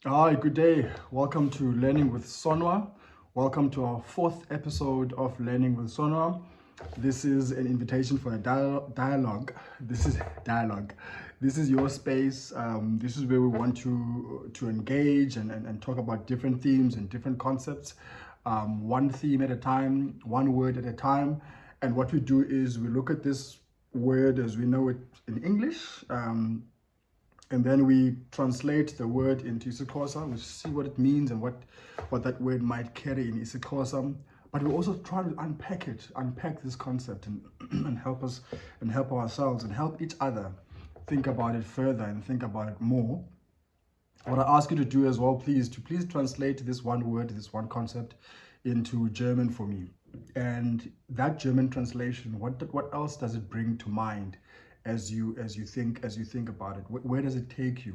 Hi, good day. Welcome to Learning with Sonwa. Welcome to our fourth episode of Learning with Sonwa. This is an invitation for a dialogue. This is dialogue. This is your space. This is where we want to engage and talk about different themes and different concepts. One theme at a time, one word at a time. And what we do is we look at this word as we know it in English. And then we translate the word into isiXhosa. We see what it means and what that word might carry in isiXhosa. But we also try to unpack this concept and, and help ourselves and help each other think about it further and think about it more. What I ask you to do as well, please translate this one word, this one concept into German for me. And that German translation, what else does it bring to mind as you think about it? Where does it take you?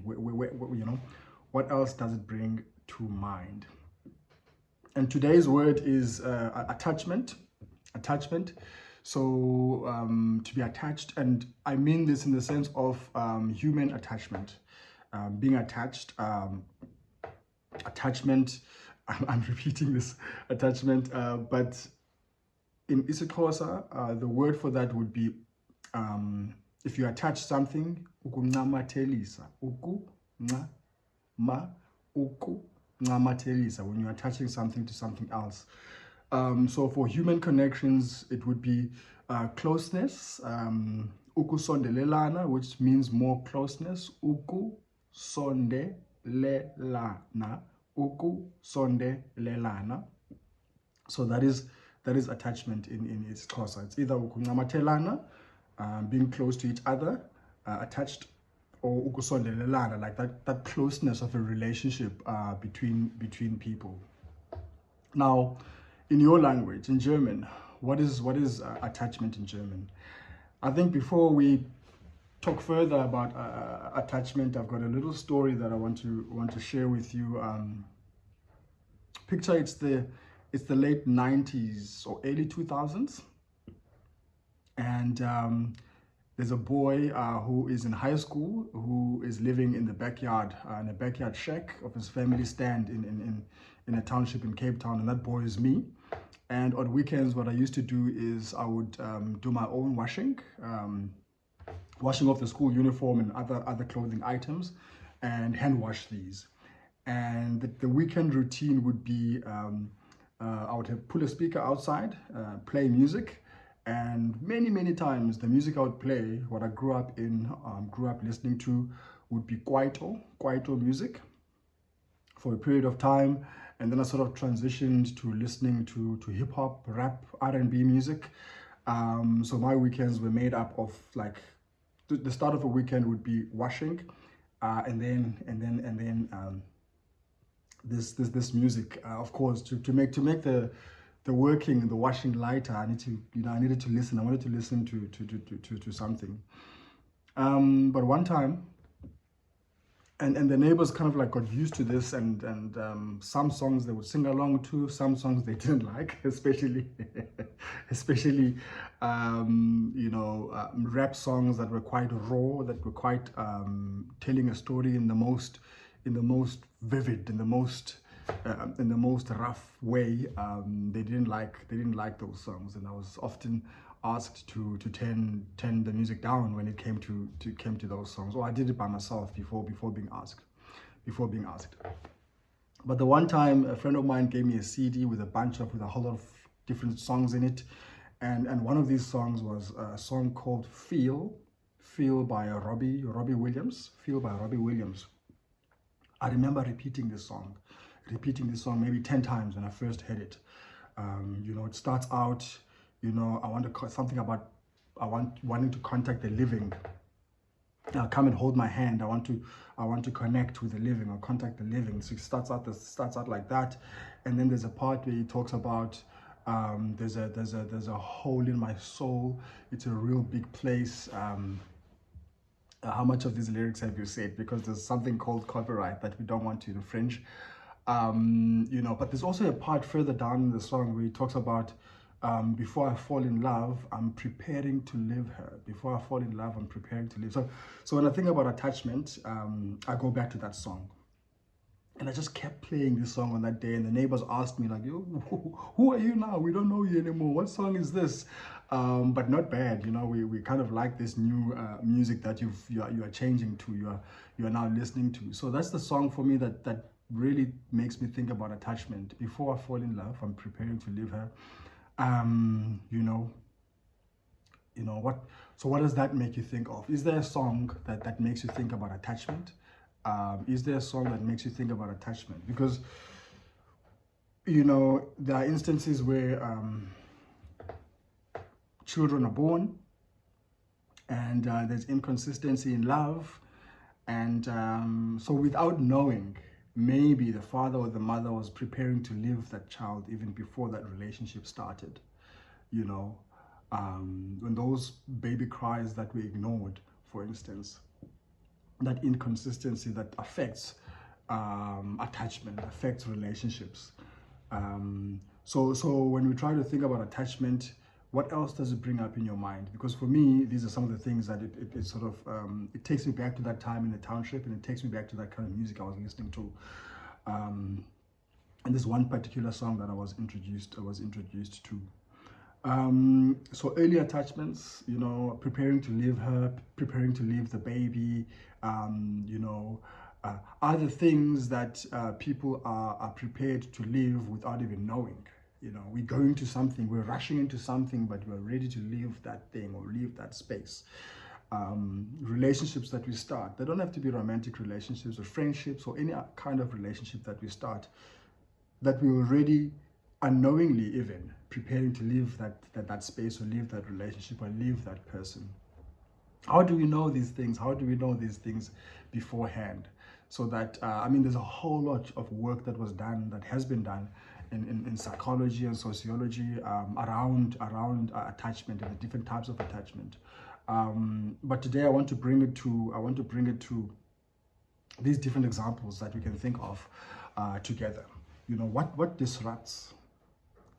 What else does it bring to mind? And today's word is attachment. Attachment. So to be attached, and I mean this in the sense of human attachment, being attached. Attachment. I'm repeating this attachment, but in isiXhosa, the word for that would be if you attach something, ukuncamathelisa, ukuncamathelisa, when you're attaching something to something else. So for human connections, it would be closeness, ukusondelelana, which means more closeness, ukusondelelana, ukusondelelana. So that is attachment in isiXhosa. It's either ukuncamathelana, being close to each other, attached, or ukusondelelana, like that closeness of a relationship between people. Now, in your language, in German, what is attachment in German? I think before we talk further about attachment, I've got a little story that I want to share with you. Picture it's the late 90s or early 2000s, and there's a boy who is in high school who is living in the backyard, in a backyard shack of his family stand in a township in Cape Town, and that boy is me. And on weekends, what I used to do is I would do my own washing off the school uniform and other clothing items, and hand wash these. And the weekend routine would be I would pull a speaker outside, play music, and many times the music I would play, what I grew up listening to, would be Kwaito music for a period of time. And then I sort of transitioned to listening to hip hop, rap, R&B music. So my weekends were made up of, like, the start of a weekend would be washing, and then this music, of course, to make the working and the washing lighter. I needed to listen. I wanted to listen to something. But one time, and the neighbors kind of like got used to this, and some songs they would sing along to, some songs they didn't like, especially rap songs that were quite raw, that were quite telling a story in the most vivid, in the most rough way. They didn't like those songs, and I was often asked to turn the music down when it came to those songs, or I did it by myself before being asked. But the one time a friend of mine gave me a CD with a whole lot of different songs in it, and one of these songs was a song called Feel by Robbie Williams. Feel by Robbie Williams. I remember repeating this song maybe 10 times when I first heard it. It starts out, I want to something about wanting to contact the living. Come and hold my hand. I want to connect with the living or contact the living. So it starts out like that, and then there's a part where he talks about there's a hole in my soul. It's a real big place. How much of these lyrics have you said? Because there's something called copyright that we don't want to infringe. But there's also a part further down in the song where he talks about before I fall in love, I'm preparing to live her. Before I fall in love, I'm preparing to live. So when I think about attachment, I go back to that song. And I just kept playing this song on that day, and the neighbors asked me like, "Yo, who are you now? We don't know you anymore. What song is this?" But not bad, you know. We kind of like this new music that you are changing to. You are now listening to. So that's the song for me that really makes me think about attachment. Before I fall in love, I'm preparing to leave her. You know, what. So what does that make you think of? Is there a song that makes you think about attachment? Is there a song that makes you think about attachment? Because there are instances where children are born, and there's inconsistency in love, and so without knowing, maybe the father or the mother was preparing to leave that child even before that relationship started. you know when those baby cries that we ignored, for instance, that inconsistency that affects attachment, affects relationships. So when we try to think about attachment, what else does it bring up in your mind? Because for me, these are some of the things that it sort of it takes me back to that time in the township, and it takes me back to that kind of music I was listening to. And this one particular song that I was introduced to. So early attachments, preparing to leave her, preparing to leave the baby, are the things that people are prepared to leave without even knowing. We're going to something, we're rushing into something, but we're ready to leave that thing or leave that space. Relationships that we start, they don't have to be romantic relationships or friendships or any kind of relationship that we start, that we already unknowingly even preparing to leave that space or leave that relationship or leave that person. How do we know these things? How do we know these things beforehand? So that, there's a whole lot of work that was done, that has been done in psychology and sociology around attachment and the different types of attachment. But today I want to bring it to these different examples that we can think of together. What disrupts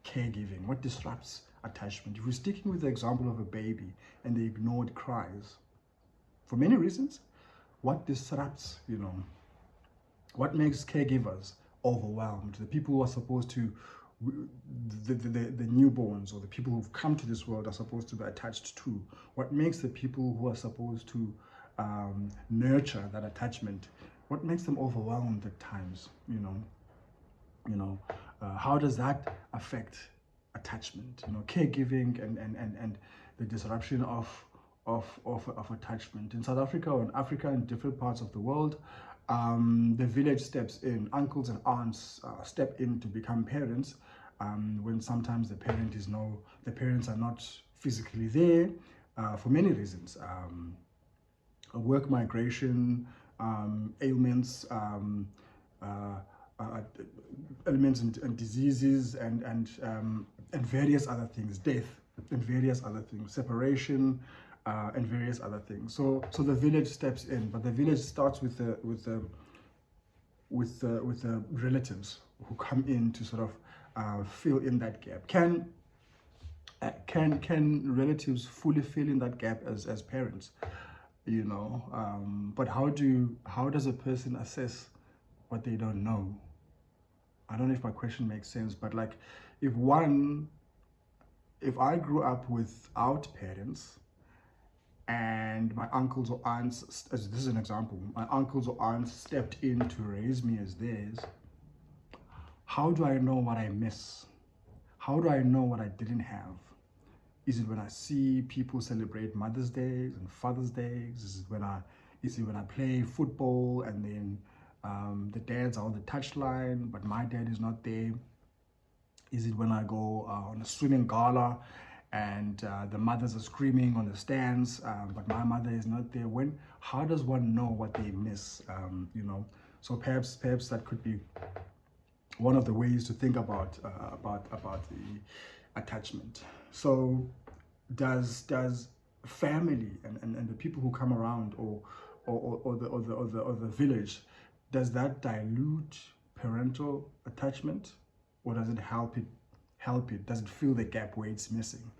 caregiving? What disrupts attachment? If we're sticking with the example of a baby and the ignored cries, for many reasons, what disrupts, what makes caregivers overwhelmed? The people who are supposed to, the newborns or the people who've come to this world are supposed to be attached to. What makes the people who are supposed to nurture that attachment, what makes them overwhelmed at times? How does that affect attachment? Caregiving and the disruption of attachment. In South Africa or in Africa, in different parts of the world, the village steps in. Uncles and aunts step in to become parents when sometimes the parents are not physically there for many reasons. Work migration, ailments, elements and diseases and various other things, death and various other things, separation and various other things. So the village steps in, but the village starts with the relatives who come in to sort of fill in that gap. Can relatives fully fill in that gap as parents? But how does a person assess what they don't know? I don't know if my question makes sense, but like, if I grew up without parents and my uncles or aunts, as this is an example, my uncles or aunts stepped in to raise me as theirs, how do I know what I miss? How do I know what I didn't have? Is it when I see people celebrate Mother's Days and Father's Days? Is it when I play football and then the dads are on the touchline, but my dad is not there? Is it when I go on a swimming gala and the mothers are screaming on the stands, but my mother is not there? How does one know what they miss? So perhaps that could be one of the ways to think about the attachment. So does family and the people who come around or the village, does that dilute parental attachment, or does it help it? Does it fill the gap where it's missing?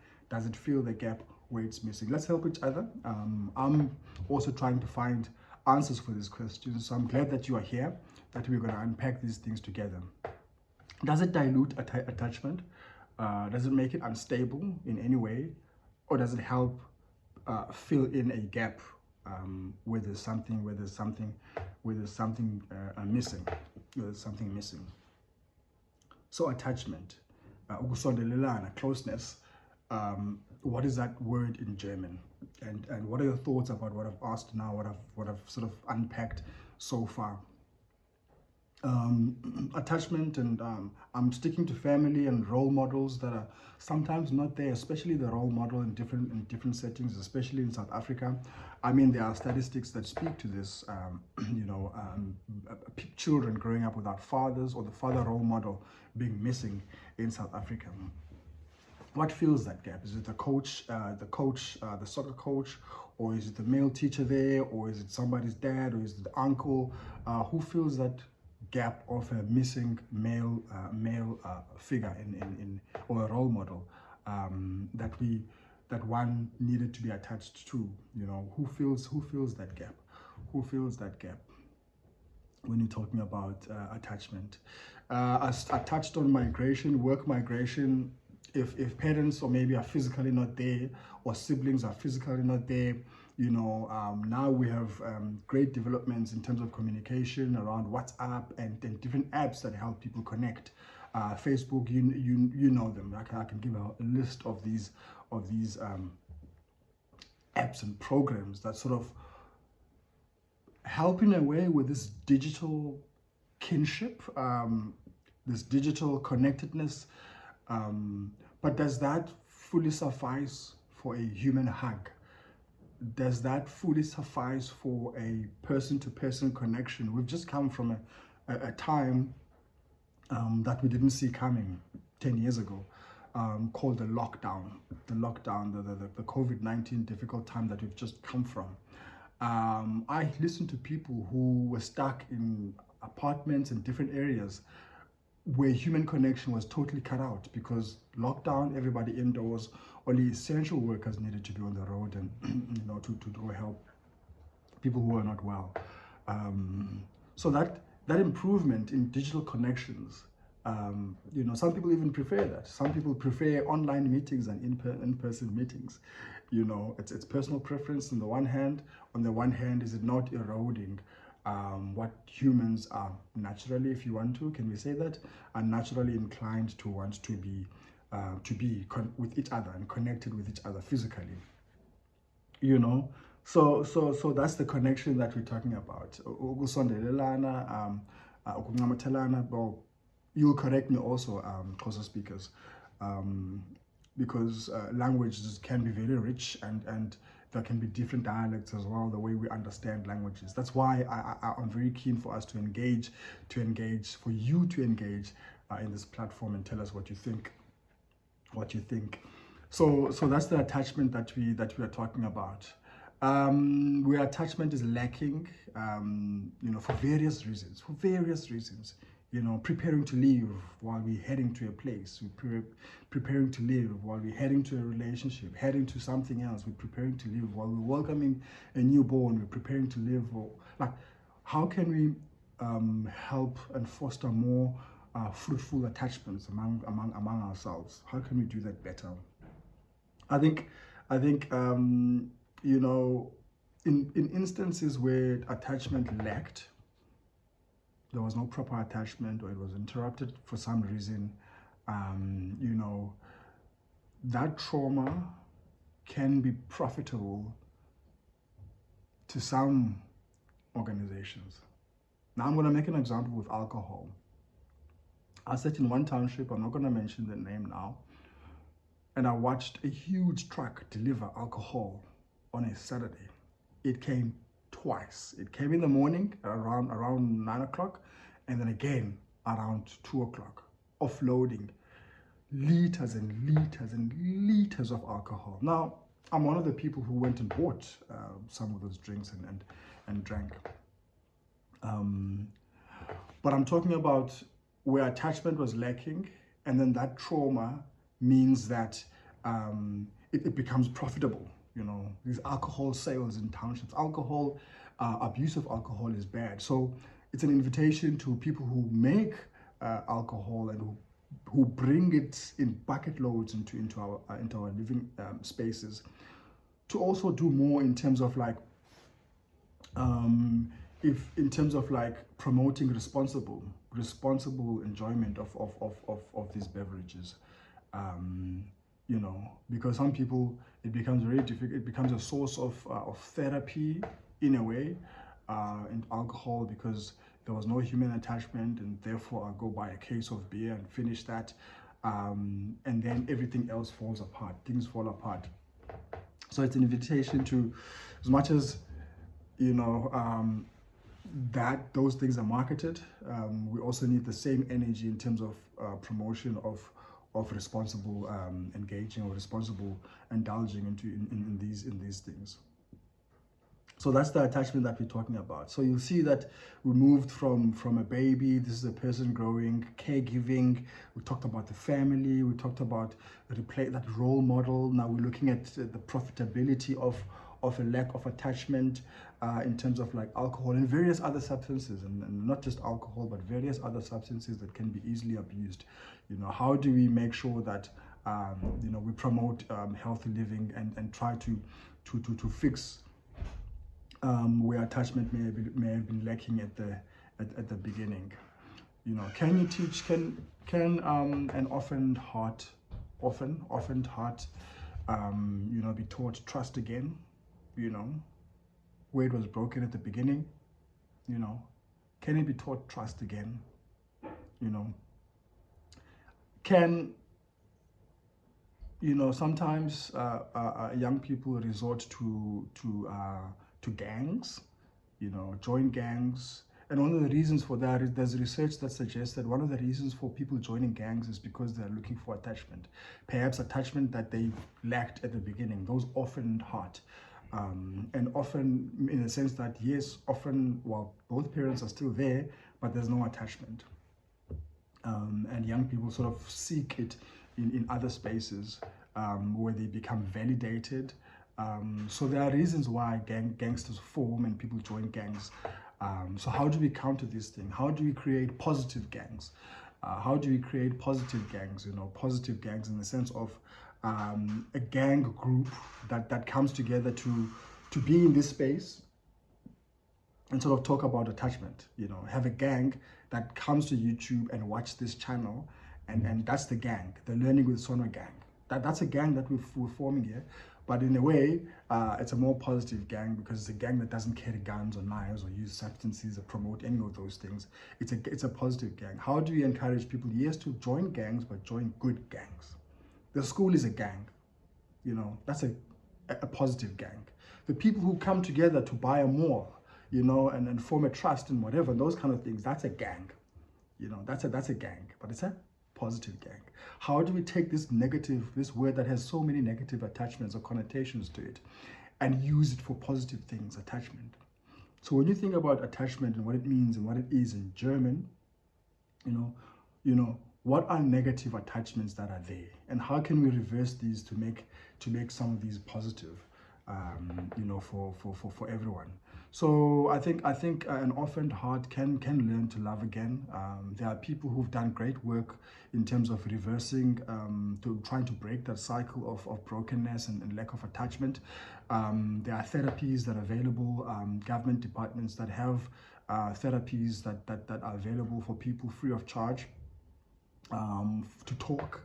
Let's help each other. I'm also trying to find answers for these questions. So I'm glad that you are here, that we're going to unpack these things together. Does it dilute attachment? Does it make it unstable in any way? Or does it help fill in a gap where there's something missing? Where there's something missing. So attachment, ukusondelelana, closeness. What is that word in German? And what are your thoughts about what I've asked now, what I've sort of unpacked so far? Attachment, and I'm sticking to family and role models that are sometimes not there, especially the role model in different settings, especially in South Africa. I mean, there are statistics that speak to this. Children growing up without fathers, or the father role model being missing in South Africa. What fills that gap? Is it the coach, the soccer coach, or is it the male teacher there, or is it somebody's dad, or is it the uncle? Who fills that gap of a missing male figure or a role model that one needed to be attached to? Who fills that gap? Who fills that gap when you're talking about attachment? I touched on migration, work migration. If parents or maybe are physically not there, or siblings are physically not there, now we have great developments in terms of communication around WhatsApp and different apps that help people connect. Facebook, you know them. I can give a list of these apps and programs that sort of help in a way with this digital kinship, this digital connectedness. But does that fully suffice for a human hug? Does that fully suffice for a person-to-person connection? We've just come from a time that we didn't see coming 10 years ago, called the lockdown, the COVID-19 difficult time that we've just come from. I listened to people who were stuck in apartments in different areas where human connection was totally cut out because lockdown, everybody indoors, only essential workers needed to be on the road and to go help people who are not well. So that improvement in digital connections, some people even prefer that. Some people prefer online meetings and in-person meetings. It's personal preference on the one hand. On the one hand, is it not eroding what humans are naturally, if you want to, can we say that, are naturally inclined to want to be with each other and connected with each other physically? So that's the connection that we're talking about. Ukusondelelana, ukuncamathelana. Well, you'll correct me also, Xhosa speakers, because languages can be very rich and there can be different dialects as well, the way we understand languages. That's why I'm very keen for us to engage, for you to engage in this platform and tell us what you think. So that's the attachment that we are talking about. Where attachment is lacking, for various reasons. Preparing to leave while we're heading to a place. We're preparing to leave while we're heading to a relationship, heading to something else. We're preparing to leave while we're welcoming a newborn. We're preparing to live. How can we help and foster more fruitful attachments among ourselves? How can we do that better? I think in instances where attachment lacked, there was no proper attachment, or it was interrupted for some reason, that trauma can be profitable to some organizations. Now I'm going to make an example with alcohol. I sat in one township, I'm not going to mention the name now, and I watched a huge truck deliver alcohol on a Saturday. It came twice. It came in the morning around 9 o'clock, and then again around 2 o'clock, offloading liters and liters and liters of alcohol. Now, I'm one of the people who went and bought some of those drinks and drank. But I'm talking about where attachment was lacking, and then that trauma means that it becomes profitable. These alcohol sales in townships, alcohol abuse of alcohol is bad. So it's an invitation to people who make alcohol and who bring it in bucket loads into our living spaces, to also do more in terms of like in terms of like promoting responsible enjoyment of these beverages. You know, because some people, it becomes very difficult, it becomes a source of therapy in a way, in alcohol, because there was no human attachment, and therefore I'll go buy a case of beer and finish that, and then everything else falls apart, things fall apart. So it's an invitation to, as much as, you know, that those things are marketed, we also need the same energy in terms of promotion of responsible engaging, or responsible indulging in these things. So that's the attachment that we're talking about. So you'll see that we moved from a baby, this is a person growing, caregiving, we talked about the family, we talked about that role model. Now we're looking at the profitability of a lack of attachment in terms of like alcohol and various other substances, and not just alcohol, but various other substances that can be easily abused. You know, how do we make sure that you know, we promote healthy living and try to fix where attachment may have been lacking at the beginning. You know, can you teach, can an orphaned heart, you know, be taught trust again? You know, where it was broken at the beginning, you know, can it be taught trust again? You know, can, you know, sometimes young people resort to gangs, you know, join gangs. And one of the reasons for that is there's research that suggests that one of the reasons for people joining gangs is because they're looking for attachment, perhaps attachment that they lacked at the beginning, those orphaned heart. And often, in the sense that, yes, often, well, both parents are still there, but there's no attachment. And young people sort of seek it in other spaces where they become validated. So there are reasons why gangsters form and people join gangs. So how do we counter this thing? How do we create positive gangs? How do we create positive gangs? You know, positive gangs in the sense of a gang group that comes together to be in this space and sort of talk about attachment. You know, have a gang that comes to YouTube and watch this channel, and that's the gang, the Learning with Sonwa gang. That's a gang that we're forming here, but in a way, it's a more positive gang, because it's a gang that doesn't carry guns or knives or use substances or promote any of those things. It's a positive gang. How do we encourage people, yes, to join gangs, but join good gangs? The school is a gang, you know, that's a positive gang. The people who come together to buy a mall, you know, and form a trust and whatever, those kind of things, that's a gang. You know, that's a gang, but it's a positive gang. How do we take this word that has so many negative attachments or connotations to it, and use it for positive things, attachment? So when you think about attachment and what it means and what it is in German, you know, what are negative attachments that are there, and how can we reverse these to make some of these positive, you know, for everyone? So I think an orphaned heart can learn to love again. There are people who've done great work in terms of reversing, to trying to break that cycle of brokenness and lack of attachment. There are therapies that are available, government departments that have therapies that are available for people free of charge, to talk,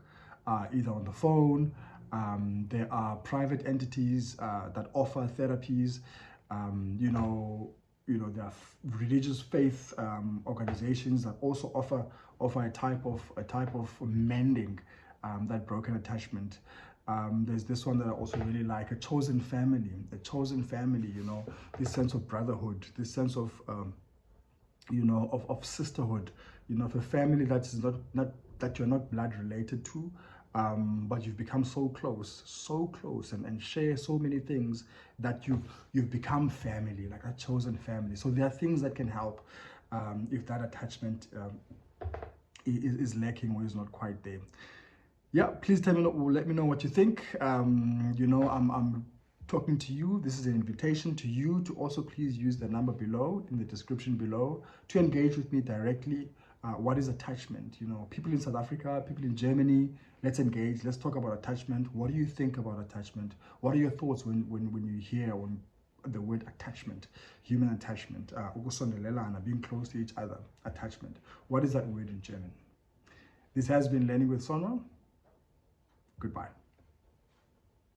either on the phone. There are private entities that offer therapies. You know, there are religious faith organizations that also offer a type of mending that broken attachment. There's this one that I also really like, a chosen family, you know, this sense of brotherhood, this sense of you know, of sisterhood, you know, of a family that's not that you're not blood related to, but you've become so close and share so many things that you've become family, like a chosen family. So there are things that can help if that attachment is lacking or is not quite there. Yeah, please let me know what you think. You know, I'm talking to you. This is an invitation to you to also please use the number below, in the description below, to engage with me directly. What is attachment? You know, people in South Africa, people in Germany, let's engage. Let's talk about attachment. What do you think about attachment? What are your thoughts when you hear the word attachment, human attachment, ukusondelelana, being close to each other, attachment? What is that word in German? This has been Learning with Sonwa. Goodbye.